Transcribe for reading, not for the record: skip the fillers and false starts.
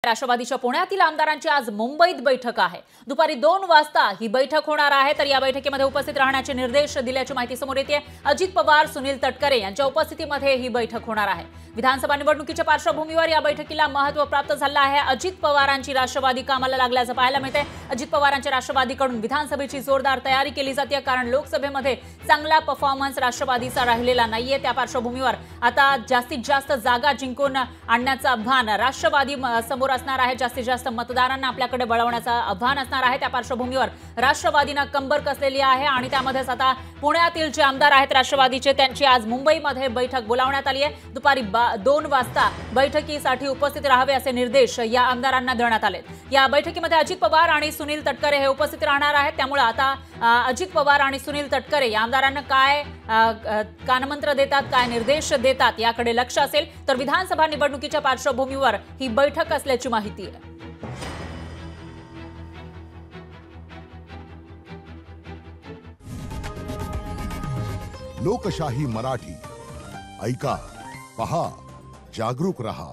राष्ट्रवादीच्या पुण्यातील आमदारांची आज मुंबईत बैठक आहे। दुपारी 2 वाजता ही बैठक होणार आहे। तर या बैठकीमध्ये उपस्थित राहण्याचे निर्देश दिल्याची माहिती समोर येते। अजित पवार, सुनील तटकरे यांच्या उपस्थितीमध्ये ही बैठक होणार आहे। विधानसभा निवडणुकीच्या पार्श्वभूमीवर या बैठकीला महत्त्व प्राप्त झालं आहे। अजित पवारांची राष्ट्रवादी कामाला लागल्याचं पाहायला मिळते। अजित पवारांच्या राष्ट्रवादीकडून विधानसभेची जोरदार तयारी केली जाते, कारण लोकसभेमध्ये चांगला परफॉर्मन्स राष्ट्रवादीचा राहिलेला नाहीये। त्या पार्श्वभूमीवर आता जास्तीत जास्त जागा जिंकून आणण्याचं आव्हान राष्ट्रवादी समोर असणार आहे। जास्तीत जास्त मतदारांना आपल्याकडे वळवण्याचं आव्हान असणार आहे। त्या पार्श्वभूमीवर राष्ट्रवादीने कंबर कसलेली आहे आणि त्यामध्येच आता पुण्यातील जे आमदार आहेत राष्ट्रवादीचे त्यांची आज मुंबईमध्ये बैठक बोलावण्यात आली आहे। दुपारी 2 वाजता बैठकीसाठी उपस्थित राहावे असे निर्देश या आमदारांना देण्यात आले। या बैठकीमध्ये अजित पवार आणि सुनील तटकरे हे उपस्थित राहणार आहेत। त्यामुळे आता अजित पवार आणि सुनील तटकरे या आमदारांना काय कानमंत्र देतात, काय निर्देश देतात याकडे लक्ष असेल। तर विधानसभा निवडणुकीच्या पार्श्वभूमीवर ही बैठक असल्याची माहिती आहे। लोकशाही मराठी ऐका, पहा, जागरूक रहा।